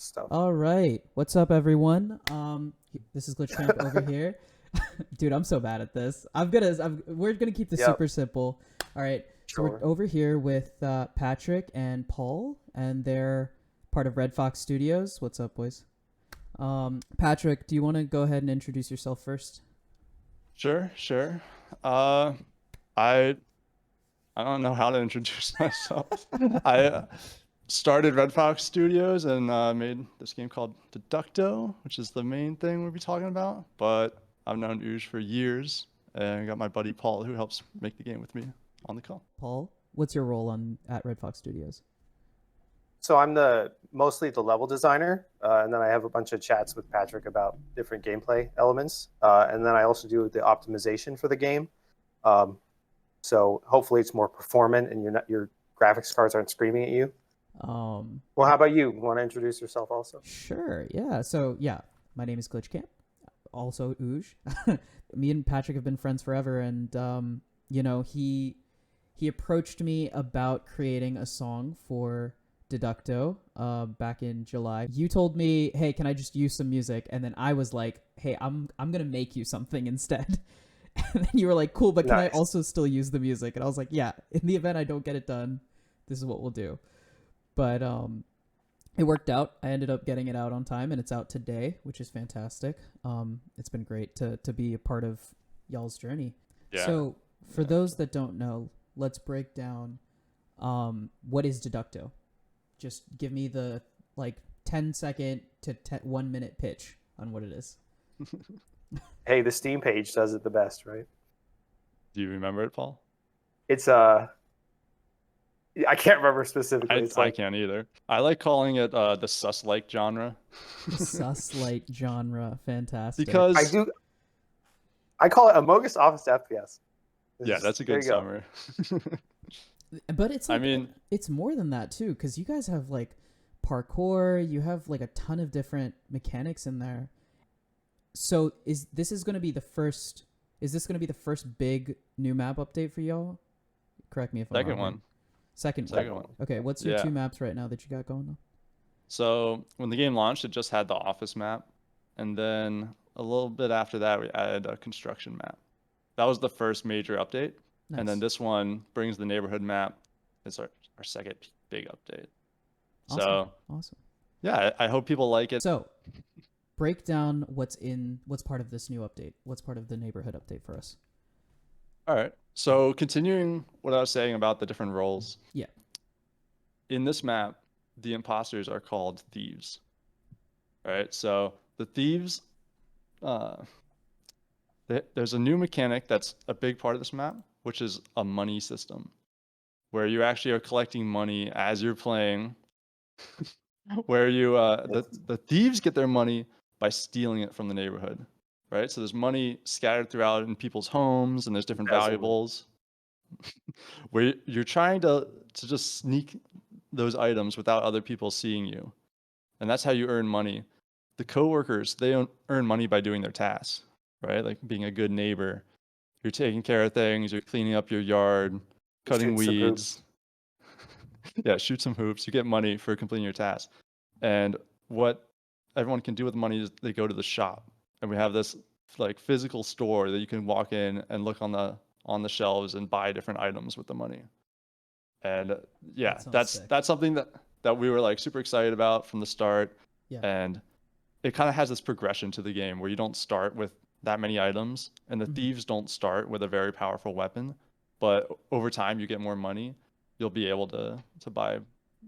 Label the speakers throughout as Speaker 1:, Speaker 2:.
Speaker 1: stuff.
Speaker 2: All right. What's up, everyone? This is Glitch Camp over here. Dude, I'm so bad at this. We're gonna keep this
Speaker 1: Yep,
Speaker 2: super simple. All right. So we're
Speaker 1: sure.
Speaker 2: over here with Patrick and Paul, and they're part of Red Fox Studios. What's up, boys? Patrick, do you want to go ahead and introduce yourself first?
Speaker 3: Sure. Uh, I I don't know how to introduce myself. I started Red Fox Studios and made this game called Deducto, which is the main thing we'll be talking about. But I've known Uj for years, and I got my buddy Paul who helps make the game with me on the call.
Speaker 2: Paul, what's your role on at Red Fox Studios?
Speaker 1: So I'm mostly the level designer, and then I have a bunch of chats with Patrick about different gameplay elements, and then I also do the optimization for the game. Um, so hopefully it's more performant, and your graphics cards aren't screaming at you.
Speaker 2: Um,
Speaker 1: Well, how about you? Want to introduce yourself also?
Speaker 2: sure. Yeah. So yeah, my name is Glitch Camp. Also Uj. Me and Patrick have been friends forever, and he approached me about creating a song for Deducto back in July. You told me, "Hey, can I just use some music?" And then I was like, "Hey, I'm gonna make you something instead." And then you were like, "Cool, but can I
Speaker 1: Nice.
Speaker 2: also still use the music?" And I was like, "Yeah, in the event I don't get it done, this is what we'll do." But it worked out. I ended up getting it out on time, and it's out today, which is fantastic. It's been great to be a part of y'all's journey.
Speaker 3: Yeah.
Speaker 2: So, for those that don't know, let's break down what is Deducto. Just give me the 10-second to 1 minute pitch on what it is.
Speaker 1: Hey, the Steam page does it the best, right?
Speaker 3: Do you remember it, Paul?
Speaker 1: It's I can't remember specifically. It's
Speaker 3: I
Speaker 1: like
Speaker 3: can't either. I like calling it the sus-like genre
Speaker 2: Sus-like genre, fantastic.
Speaker 3: because
Speaker 1: I call it Amogus Office FPS.
Speaker 3: yeah, that's a
Speaker 1: There
Speaker 3: good
Speaker 1: you go.
Speaker 3: summary.
Speaker 2: But it's
Speaker 3: I
Speaker 2: like
Speaker 3: mean,
Speaker 2: it's more than that too, because you guys have parkour, you have a ton of different mechanics in there. So is this going to be the first? Is this going to be the first big new map update for y'all? Correct me if I'm
Speaker 3: second
Speaker 2: wrong. here.
Speaker 3: one.
Speaker 2: Second
Speaker 3: Second
Speaker 2: one.
Speaker 3: one.
Speaker 2: Okay, what's your
Speaker 3: Yeah.
Speaker 2: 2 maps right now that you got going on?
Speaker 3: So when the game launched, it just had the office map, and then a little bit after that, we added a construction map. That was the first major update,
Speaker 2: Nice.
Speaker 3: and then this one brings the neighborhood map. It's our second big update.
Speaker 2: Awesome.
Speaker 3: So
Speaker 2: Awesome.
Speaker 3: yeah, I hope people like it.
Speaker 2: So, break down what's part of this new update. What's part of the neighborhood update for us?
Speaker 3: All right. So continuing what I was saying about the different roles.
Speaker 2: Yeah.
Speaker 3: In this map, the imposters are called thieves. All right. So the thieves, there's a new mechanic that's a big part of this map, which is a money system, where you actually are collecting money as you're playing. Where the thieves get their money by stealing it from the neighborhood, right? So there's money scattered throughout in people's homes, and there's different valuables. Where you're trying to just sneak those items without other people seeing you, and that's how you earn money. The coworkers, they don't earn money by doing their tasks, right? Like being a good neighbor, you're taking care of things, you're cleaning up your yard, cutting
Speaker 1: Shoot some hoops.
Speaker 3: weeds. Yeah, shoot some hoops. You get money for completing your task. And what everyone can do with money is they go to the shop, and we have this physical store that you can walk in and look on the shelves and buy different items with the money. And yeah,
Speaker 2: That sounds
Speaker 3: that's
Speaker 2: sick.
Speaker 3: something that we were super excited about from the start.
Speaker 2: Yeah.
Speaker 3: And it kind of has this progression to the game where you don't start with that many items, and the thieves don't start with a very powerful weapon, but over time you get more money, you'll be able to buy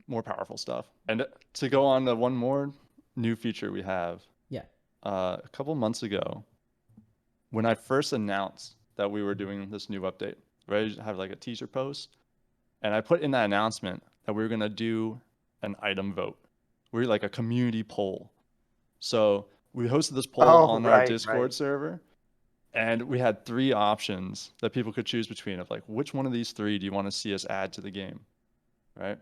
Speaker 3: more powerful stuff. And to go on to one more new feature we have,
Speaker 2: Yeah.
Speaker 3: a couple months ago, when I first announced that we were doing this new update, right, I have a teaser post, and I put in that announcement that we were gonna do an item vote. We're a community poll. So we hosted this poll on our Discord server, and we had 3 options that people could choose between of which one of these 3 do you want to see us add to the game, right?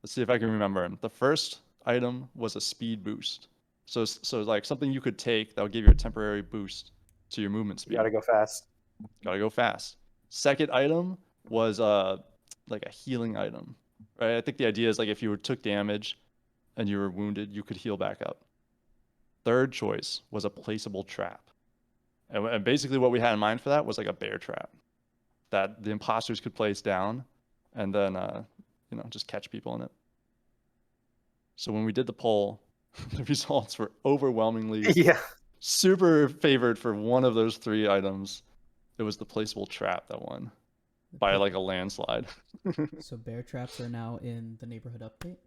Speaker 3: Let's see if I can remember them. The first item was a speed boost. So something you could take that would give you a temporary boost to your movement speed.
Speaker 1: You gotta go fast.
Speaker 3: Gotta go fast. Second item was a healing item, right? I think the idea is if you took damage and you were wounded, you could heal back up. Third choice was a placeable trap. And basically what we had in mind for that was like a bear trap that the imposters could place down and then, just catch people in it. So when we did the poll, the results were overwhelmingly
Speaker 1: Yeah.
Speaker 3: super favored for one of those 3 items. It was the placeable trap that won by like a landslide.
Speaker 2: So bear traps are now in the neighborhood update.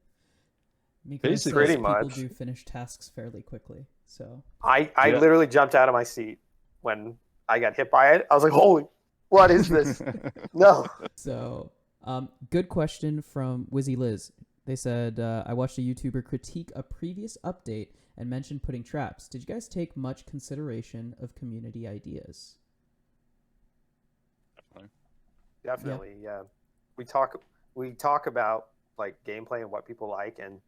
Speaker 2: Mika
Speaker 3: Basically.
Speaker 2: says
Speaker 1: Pretty
Speaker 2: people
Speaker 1: much.
Speaker 2: do finish tasks fairly quickly. So
Speaker 1: I
Speaker 3: Yeah.
Speaker 1: literally jumped out of my seat when I got hit by it. I was like, holy, what is this? No.
Speaker 2: So, good question from Wizzy Liz. They said, I watched a YouTuber critique a previous update and mentioned putting traps. Did you guys take much consideration of community ideas?
Speaker 1: Definitely, yeah. We talk about like gameplay and what people like and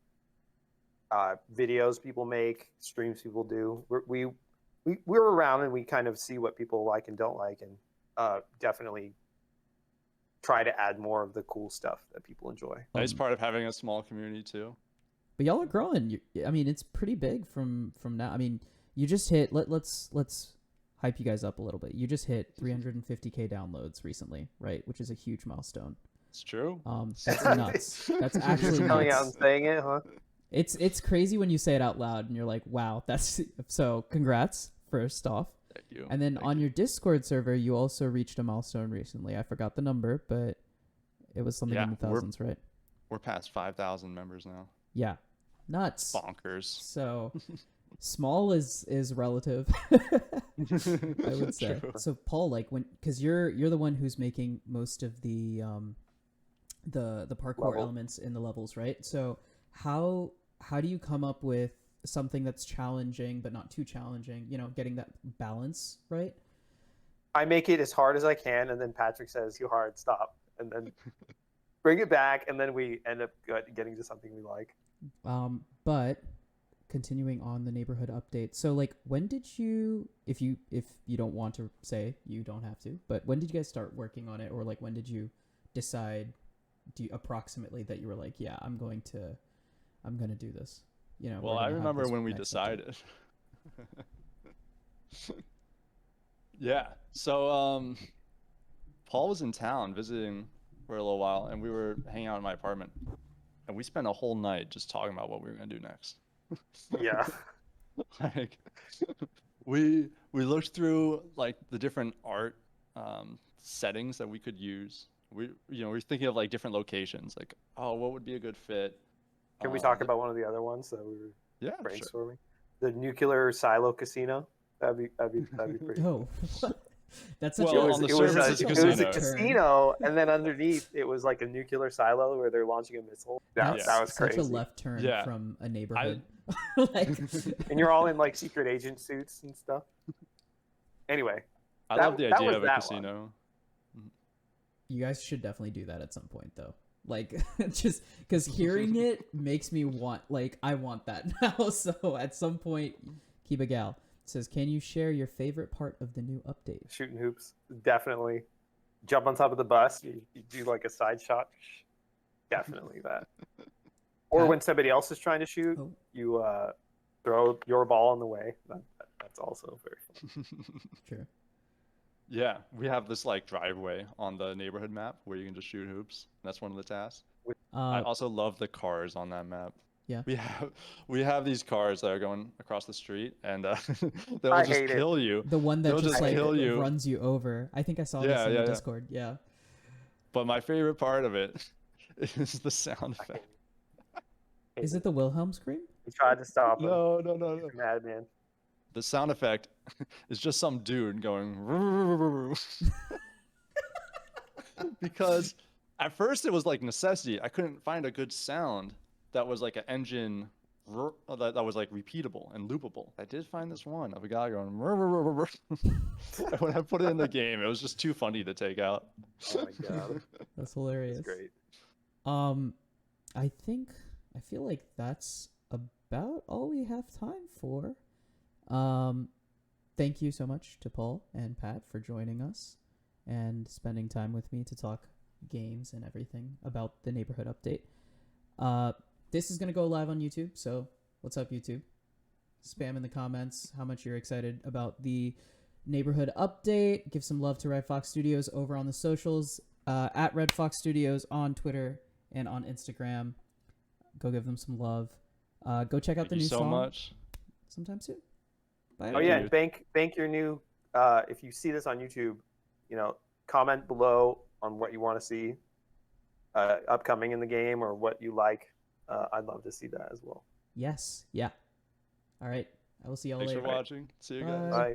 Speaker 1: videos people make, streams people do. We're around and we kind of see what people like and don't like, and definitely try to add more of the cool stuff that people enjoy.
Speaker 3: Nice part of having a small community too.
Speaker 2: But y'all are growing. I mean, it's pretty big from now. I mean, you just hit. Let's hype you guys up a little bit. You just hit 350K downloads recently, right? Which is a huge milestone.
Speaker 3: It's true.
Speaker 2: That's nuts. That's actually
Speaker 1: Coming out and
Speaker 2: nuts.
Speaker 1: saying it, huh?
Speaker 2: It's crazy when you say it out loud and you're like, wow, that's so. Congrats, first off.
Speaker 3: Thank you.
Speaker 2: And then on your Discord server, you also reached a milestone recently. I forgot the number, but it was something in the thousands, right?
Speaker 3: We're past 5,000 members now.
Speaker 2: Yeah, nuts.
Speaker 3: Bonkers.
Speaker 2: So small is relative, I would say.
Speaker 3: True.
Speaker 2: So Paul, like because you're the one who's making most of the parkour elements in the levels, right? So how do you come up with something that's challenging but not too challenging, getting that balance right?
Speaker 1: I make it as hard as I can, and then Patrick says, "Too hard, stop," and then bring it back, and then we end up getting to something we like.
Speaker 2: But continuing on the neighborhood update, so like when did you, if you don't want to say, you don't have to, but when did you guys start working on it, or like when did you decide approximately that you were like, yeah, I'm gonna do this?
Speaker 3: Well, I remember when we decided. Yeah. So Paul was in town visiting for a little while, and we were hanging out in my apartment, and we spent a whole night just talking about what we were gonna do next.
Speaker 1: Yeah.
Speaker 3: Like we looked through like the different art settings that we could use. We were thinking of like different locations, like, oh, what would be a good fit?
Speaker 1: Can we talk about one of the other ones that we were brainstorming?
Speaker 3: Sure.
Speaker 1: The nuclear silo casino. That'd be pretty.
Speaker 2: Oh, that's such
Speaker 3: Well,
Speaker 2: a,
Speaker 3: on the
Speaker 1: it was
Speaker 3: surface,
Speaker 1: a,
Speaker 3: it's a
Speaker 1: it was a
Speaker 3: casino.
Speaker 1: casino, and then underneath it was like a nuclear silo where they're launching a missile. That was
Speaker 2: such
Speaker 1: crazy.
Speaker 2: a left turn
Speaker 3: Yeah.
Speaker 2: from a neighborhood. Like,
Speaker 1: And you're all in like secret agent suits and stuff. Anyway,
Speaker 3: I
Speaker 1: that-
Speaker 3: love the
Speaker 1: that
Speaker 3: idea
Speaker 1: was
Speaker 3: of a
Speaker 1: that
Speaker 3: casino.
Speaker 2: you guys should definitely do that at some point, though. Like, just because hearing it makes me want, like, I want that now. So at some point, Kiba Gal says, can you share your favorite part of the new update?
Speaker 1: shooting hoops, definitely. Jump on top of the bus. You do like a side shot. Definitely that. Or
Speaker 2: Pat?
Speaker 1: when somebody else is trying to shoot,
Speaker 2: Oh.
Speaker 1: you throw your ball in the way. That's also very fun.
Speaker 2: Sure.
Speaker 3: Yeah, we have this like driveway on the neighborhood map where you can just shoot hoops. That's one of the tasks. I also love the cars on that map.
Speaker 2: Yeah.
Speaker 3: We have these cars that are going across the street, and they'll
Speaker 1: I
Speaker 3: just
Speaker 1: hate it.
Speaker 3: kill you.
Speaker 2: The one that
Speaker 3: They'll
Speaker 2: just
Speaker 3: just
Speaker 2: like
Speaker 3: kill you.
Speaker 2: runs you over. I think I saw this
Speaker 3: Yeah,
Speaker 2: in
Speaker 3: yeah,
Speaker 2: the
Speaker 3: yeah.
Speaker 2: Discord. Yeah.
Speaker 3: But my favorite part of it is the sound effect.
Speaker 2: Is it the Wilhelm scream?
Speaker 1: We tried to stop him.
Speaker 3: No.
Speaker 1: Madman.
Speaker 3: The sound effect is just some dude going because at first it was like necessity. I couldn't find a good sound that was like an engine that was like repeatable and loopable. I did find this one of a guy going and when I put it in the game, it was just too funny to take out.
Speaker 1: Oh my god.
Speaker 2: That's hilarious.
Speaker 1: That's great.
Speaker 2: I feel like that's about all we have time for. Thank you so much to Paul and Pat for joining us and spending time with me to talk games and everything about the neighborhood update. This is gonna go live on YouTube. So what's up, YouTube? Spam in the comments how much you're excited about the neighborhood update. Give some love to Red Fox Studios over on the socials, at Red Fox Studios on Twitter and on Instagram. Go give them some love. Go check out
Speaker 3: Thank
Speaker 2: the
Speaker 3: you
Speaker 2: new
Speaker 3: so
Speaker 2: song
Speaker 3: much.
Speaker 2: sometime soon. Bye.
Speaker 1: Oh
Speaker 3: Thank
Speaker 1: yeah,
Speaker 3: you.
Speaker 1: and bank your new. If you see this on YouTube, comment below on what you want to see upcoming in the game or what you like. I'd love to see that as well.
Speaker 2: Yes. Yeah. All right. I will see y'all
Speaker 3: Thanks
Speaker 2: later.
Speaker 3: for watching. See you guys.
Speaker 2: Bye.
Speaker 1: Bye.